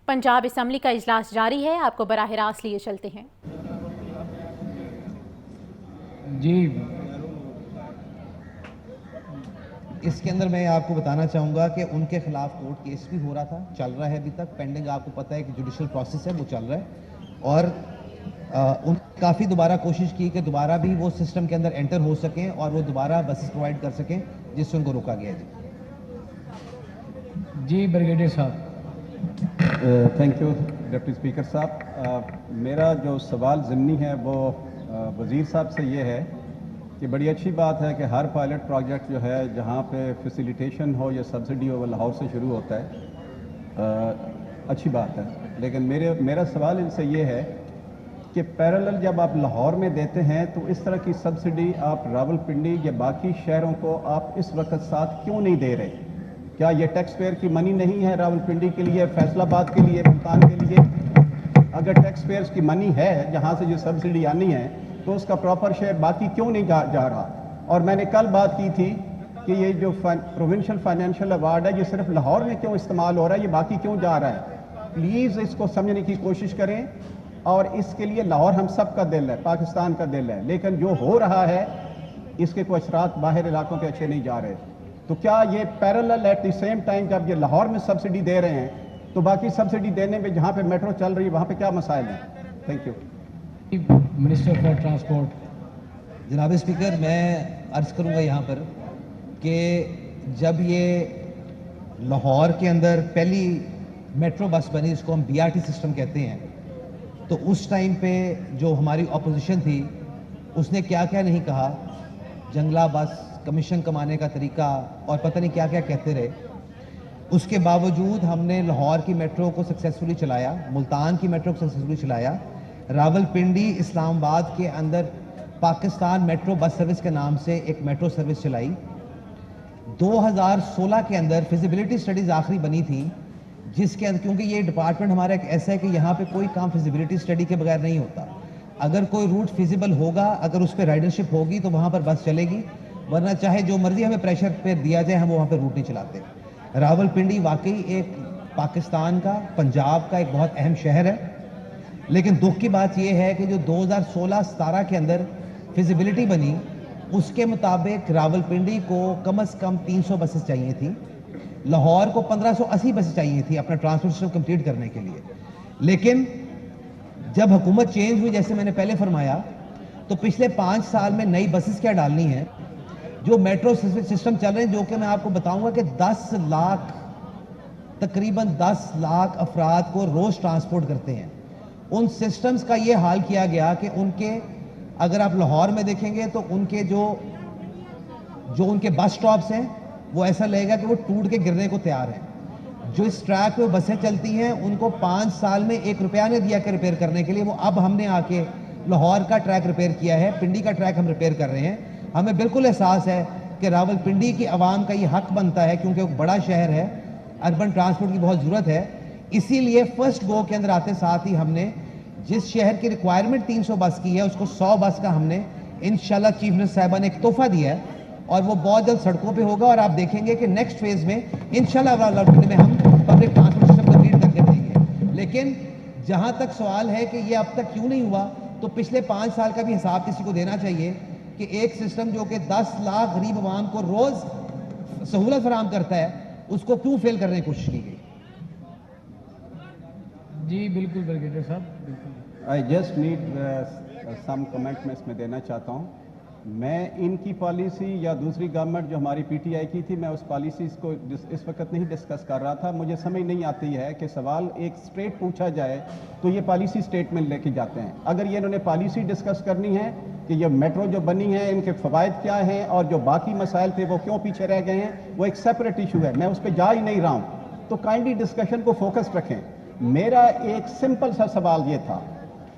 Punjab assembly का इजलास जारी है, आपको बराह रास्त लिए चलते हैं। जी, इसके अंदर मैं आपको बताना चाहूँगा कि उनके खिलाफ कोर्ट केस भी हो रहा था, चल रहा है अभी तक पेंडिंग। आपको पता है कि जुडिशल प्रोसेस है, वो चल रहा है। और उन काफ़ी दोबारा कोशिश की कि दोबारा भी वो सिस्टम के अंदर एंटर हो सकें और वो दोबारा बसेस प्रोवाइड कर सकें, जिससे उनको रोका गया। जी ब्रिगेडियर साहब। थैंक यू डिप्टी स्पीकर साहब। मेरा जो सवाल ज़िमनी है वो वज़ीर साहब से ये है कि बड़ी अच्छी बात है कि हर पायलट प्रोजेक्ट जो है जहाँ पे फैसिलिटेशन हो या सब्सिडी हो वो लाहौर से शुरू होता है, अच्छी बात है। लेकिन मेरा सवाल इनसे ये है कि पैरेलल जब आप लाहौर में देते हैं तो इस तरह की सब्सिडी आप रावलपिंडी या बाकी शहरों को आप इस वक्त साथ क्यों नहीं दे रहे? क्या ये टैक्स पेयर की मनी नहीं है रावलपिंडी के लिए, फैसलाबाद के लिए, मुल्तान के लिए? अगर टैक्स पेयर्स की मनी है जहाँ से जो सब्सिडी आनी है तो उसका प्रॉपर शेयर बाकी क्यों नहीं जा रहा? और मैंने कल बात की थी कि ये जो प्रोविंशियल फाइनेंशियल अवार्ड है ये सिर्फ लाहौर में क्यों इस्तेमाल हो रहा है, ये बाकी क्यों जा रहा है? प्लीज़ इसको समझने की कोशिश करें। और इसके लिए लाहौर हम सब का दिल है, पाकिस्तान का दिल है, लेकिन जो हो रहा है इसके कोई असरात बाहर इलाकों के अच्छे नहीं जा रहे। तो क्या ये parallel at the same time जब ये लाहौर में सब्सिडी दे रहे हैं तो बाकी सब्सिडी देने में जहाँ पे मेट्रो चल रही है वहाँ पे क्या मसाइल हैं? Thank you. Minister for transport. जनाब स्पीकर, मैं अर्ज़ करूँगा यहाँ पर कि जब ये लाहौर के अंदर पहली मेट्रो बस बनी, जिसको हम BRT सिस्टम कहते हैं, तो उस टाइम पे जो हमारी अपोजिशन थी उसने क्या क्या नहीं कहा, जंगला बस, कमीशन कमाने का तरीका और पता नहीं क्या क्या कहते रहे। उसके बावजूद हमने लाहौर की मेट्रो को सक्सेसफुली चलाया, मुल्तान की मेट्रो को सक्सेसफुली चलाया, रावलपिंडी इस्लामाबाद के अंदर पाकिस्तान मेट्रो बस सर्विस के नाम से एक मेट्रो सर्विस चलाई। 2016 के अंदर फिजिबिलिटी स्टडीज़ आखिरी बनी थी, जिसके अंदर, क्योंकि ये डिपार्टमेंट हमारा एक ऐसा है कि यहाँ पे कोई काम फिजिबिलिटी स्टडी के बगैर नहीं होता। अगर कोई रूट फिजिबल होगा, अगर उस पर राइडरशिप होगी तो वहाँ पर बस चलेगी, वरना चाहे जो मर्जी हमें प्रेशर पे दिया जाए हम वहाँ पर रूट नहीं चलाते। रावलपिंडी वाकई एक पाकिस्तान का, पंजाब का एक बहुत अहम शहर है, लेकिन दुख की बात यह है कि जो 2016-17 के अंदर फिजिबिलिटी बनी उसके मुताबिक रावलपिंडी को कम से कम 300 बसेस चाहिए थी, लाहौर को 1580 बसेस चाहिए थी अपना ट्रांसपोर्ट सिस्टम कंप्लीट करने के लिए। लेकिन जब हुकूमत चेंज हुई, जैसे मैंने पहले फरमाया, तो पिछले 5 साल में नई बसेस क्या डालनी है, जो मेट्रो सिस्टम चल रहे हैं, जो कि मैं आपको बताऊंगा कि 10 लाख, तकरीबन 10 लाख अफराद को रोज़ ट्रांसपोर्ट करते हैं। उन सिस्टम्स का ये हाल किया गया कि उनके, अगर आप लाहौर में देखेंगे तो उनके जो उनके बस स्टॉप्स हैं वो ऐसा लगेगा कि वो टूट के गिरने को तैयार हैं। जो इस ट्रैक पे बसें चलती हैं उनको 5 साल में 1 रुपया ने दिया कि रिपेयर करने के लिए। वो अब हमने आके लाहौर का ट्रैक रिपेयर किया है, पिंडी का ट्रैक हम रिपेयर कर रहे हैं। हमें बिल्कुल एहसास है कि रावलपिंडी की आवाम का ये हक बनता है, क्योंकि एक बड़ा शहर है, अर्बन ट्रांसपोर्ट की बहुत ज़रूरत है। इसीलिए फर्स्ट गो के अंदर आते साथ ही हमने जिस शहर की रिक्वायरमेंट 300 बस की है उसको 100 बस का हमने इंशाल्लाह चीफ मिनिस्टर साहिबा ने एक तोहफा दिया है, और वो बहुत जल्द सड़कों पे होगा। और आप देखेंगे कि नेक्स्ट फेज में इंशाल्लाह रावलपिंडी में हम पब्लिक ट्रांसपोर्ट सिस्टम कंप्लीट करके देंगे। लेकिन जहां तक सवाल है कि ये अब तक क्यों नहीं हुआ, तो पिछले 5 साल का भी हिसाब किसी को देना चाहिए कि एक सिस्टम जो कि 10 लाख गरीब आवाम को रोज सहूलत फराहम करता है, उसको क्यों फेल करने की कोशिश की गई? जी बिल्कुल ब्रिगेडियर साहब, बिल्कुल। I just need some comment मैं इसमें देना चाहता हूँ। मैं इनकी पॉलिसी या दूसरी गवर्नमेंट जो हमारी PTI की थी, मैं उस पॉलिसीज़ को इस वक्त नहीं डिस्कस कर रहा था। मुझे समझ नहीं आती है कि सवाल एक स्ट्रेट पूछा जाए तो ये पॉलिसी स्टेटमेंट लेके जाते हैं। अगर ये इन्होंने पॉलिसी डिस्कस करनी है कि ये मेट्रो जो बनी है इनके फ़वाइद क्या हैं और जो बाकी मसाइल थे वो क्यों पीछे रह गए हैं, वो एक सेपरेट इशू है, मैं उस पर जा ही नहीं रहा हूँ। तो काइंडली डिस्कशन को फोकस रखें। मेरा एक सिंपल सा सवाल ये था,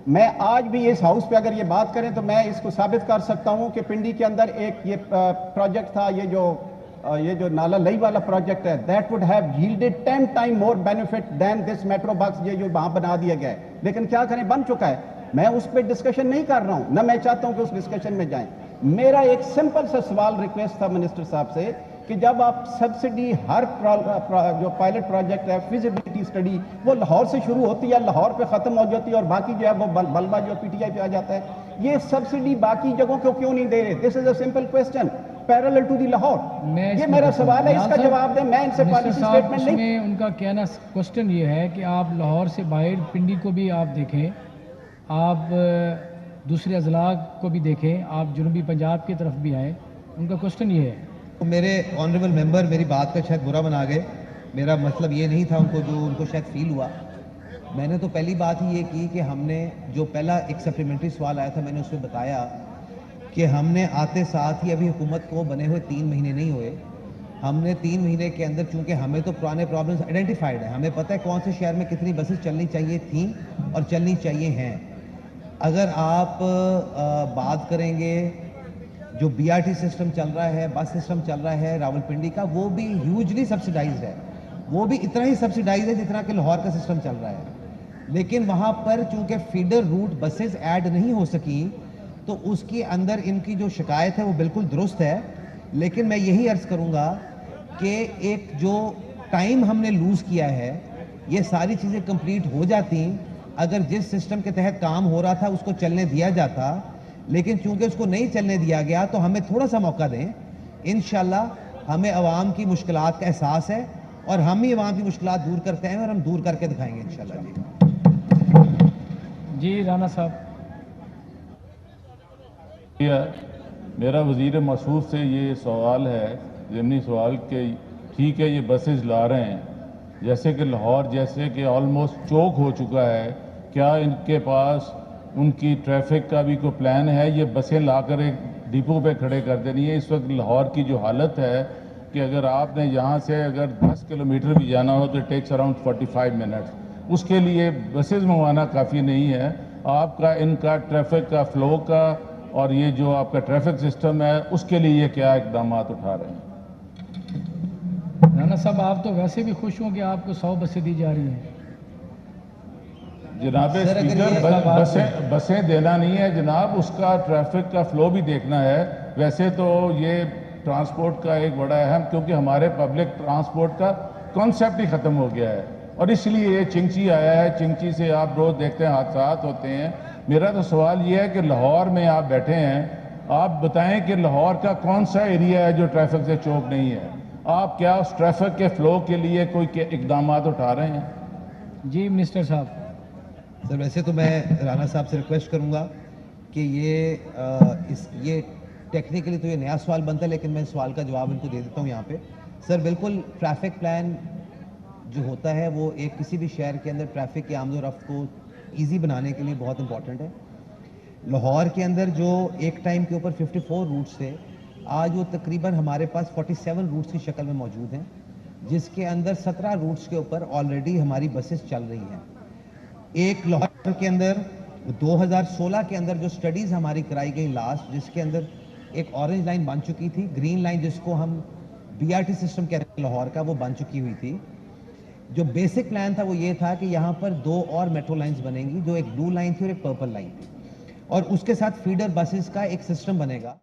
मैं आज भी इस हाउस पे अगर ये बात करें तो मैं इसको साबित कर सकता हूं कि पिंडी के अंदर एक ये प्रोजेक्ट था, ये जो नाला लई वाला प्रोजेक्ट है, that would have yielded 10 time more benefit than this metro bus, ये जो वहां बना दिया गया है। लेकिन क्या करें, बन चुका है। मैं उस पर डिस्कशन नहीं कर रहा हूं, ना मैं चाहता हूं कि उस डिस्कशन में जाएं। मेरा एक सिंपल सा सवाल रिक्वेस्ट था मिनिस्टर साहब से کہ جب آپ سبسڈی ہر جو پائلٹ پروجیکٹ ہے فیزیبلٹی اسٹڈی وہ لاہور سے شروع ہوتی ہے، لاہور پہ ختم ہو جاتی ہے، اور باقی جو ہے وہ بلبہ جو پی ٹی آئی پہ آ جاتا ہے. یہ سبسڈی باقی جگہوں کو کیوں نہیں دے رہے؟ This is a simple question parallel to the Lahore. یہ میرا سوال ہے، اس کا جواب دیں. میں ان سے پالیسی اسٹیٹمنٹ نہیں. میں ان کا کہنا کوشچن یہ ہے کہ آپ لاہور سے باہر پنڈی کو بھی آپ دیکھیں، آپ دوسرے اضلاع کو بھی دیکھیں، آپ جنوبی پنجاب کی طرف بھی آئیں. ان کا کوشچن یہ ہے. میرے آنریبل ممبر میری بات کا شاید برا بنا گئے، میرا مطلب یہ نہیں تھا ان کو، جو ان کو شاید فیل ہوا. میں نے تو پہلی بات ہی یہ کی کہ ہم نے جو پہلا ایک سپلیمنٹری سوال آیا تھا، میں نے اس میں بتایا کہ ہم نے آتے ساتھ ہی ابھی حکومت کو بنے ہوئے 3 مہینے نہیں ہوئے، ہم نے 3 مہینے کے اندر، چونکہ ہمیں تو پرانے پرابلمس آئیڈینٹیفائڈ ہیں، ہمیں پتہ ہے کون سے شہر میں کتنی بسیں چلنی چاہیے تھیں اور چلنی چاہیے ہیں. اگر آپ بات کریں گے جو بی آر ٹی سسٹم چل رہا ہے، بس سسٹم چل رہا ہے راولپنڈی کا، وہ بھی ہیوجلی سبسیڈائزڈ ہے، وہ بھی اتنا ہی سبسیڈائز ہے جتنا کہ لاہور کا سسٹم چل رہا ہے. لیکن وہاں پر چونکہ فیڈر روٹ بسز ایڈ نہیں ہو سکیں، تو اس کے اندر ان کی جو شکایت ہے وہ بالکل درست ہے. لیکن میں یہی عرض کروں گا کہ ایک جو ٹائم ہم نے لوز کیا ہے، یہ ساری چیزیں کمپلیٹ ہو جاتی اگر جس سسٹم کے تحت کام ہو رہا تھا اس کو چلنے دیا جاتا. لیکن چونکہ اس کو نہیں چلنے دیا گیا تو ہمیں تھوڑا سا موقع دیں. انشاءاللہ ہمیں عوام کی مشکلات کا احساس ہے اور ہم ہی عوام کی مشکلات دور کرتے ہیں اور ہم دور کر کے دکھائیں گے انشاءاللہ. جی رانا صاحب. میرا وزیر موصوف سے یہ سوال ہے، ضمنی سوال، کہ ٹھیک ہے یہ بسز لا رہے ہیں، جیسے کہ لاہور جیسے کہ آلموسٹ چوک ہو چکا ہے، کیا ان کے پاس ان کی ٹریفک کا بھی کوئی پلان ہے؟ یہ بسیں لا کر ایک ڈپو پہ کھڑے کر دینی ہے. اس وقت لاہور کی جو حالت ہے کہ اگر آپ نے یہاں سے اگر 10 کلومیٹر بھی جانا ہو تو ٹیکس اراؤنڈ 45 منٹس. اس کے لیے بسز منگوانا کافی نہیں ہے. آپ کا ان کا ٹریفک کا فلو کا اور یہ جو آپ کا ٹریفک سسٹم ہے اس کے لیے یہ کیا اقدامات اٹھا رہے ہیں؟ رانا صاحب آپ تو ویسے بھی خوش ہوں کہ آپ کو 100 بسیں دی جا رہی ہیں. جناب اسپیکر، بسیں دینا نہیں ہے جناب، اس کا ٹریفک کا فلو بھی دیکھنا ہے. ویسے تو یہ ٹرانسپورٹ کا ایک بڑا اہم، کیونکہ ہمارے پبلک ٹرانسپورٹ کا کانسیپٹ ہی ختم ہو گیا ہے اور اس لیے یہ چنگچی آیا ہے. چنگچی سے آپ روز دیکھتے ہیں حادثات ہوتے ہیں. میرا تو سوال یہ ہے کہ لاہور میں آپ بیٹھے ہیں، آپ بتائیں کہ لاہور کا کون سا ایریا ہے جو ٹریفک سے چوک نہیں ہے؟ آپ کیا اس ٹریفک کے فلو کے لیے کوئی اقدامات اٹھا رہے ہیں؟ جی منسٹر صاحب. سر ویسے تو میں رانا صاحب سے ریکویسٹ کروں گا کہ یہ ٹیکنیکلی تو یہ نیا سوال بنتا ہے، لیکن میں سوال کا جواب ان کو دے دیتا ہوں یہاں پہ. سر بالکل ٹریفک پلان جو ہوتا ہے وہ ایک کسی بھی شہر کے اندر ٹریفک کی آمد و رفت کو ایزی بنانے کے لیے بہت امپورٹنٹ ہے. لاہور کے اندر جو ایک ٹائم کے اوپر 54 روٹس تھے، آج وہ تقریباً ہمارے پاس 47 روٹس کی شکل میں موجود ہیں، جس کے اندر 17 روٹس کے اوپر آلریڈی ہماری بسیں چل رہی ہیں. ایک لاہور کے اندر 2016 کے اندر جو سٹڈیز ہماری کرائی گئی لاسٹ، جس کے اندر ایک اورنج لائن بن چکی تھی، گرین لائن جس کو ہم بی آر ٹی سسٹم کہتے ہیں لاہور کا، وہ بن چکی ہوئی تھی. جو بیسک پلان تھا وہ یہ تھا کہ یہاں پر 2 اور میٹرو لائنز بنیں گی، جو ایک بلو لائن تھی اور ایک پرپل لائن تھی، اور اس کے ساتھ فیڈر بسز کا ایک سسٹم بنے گا.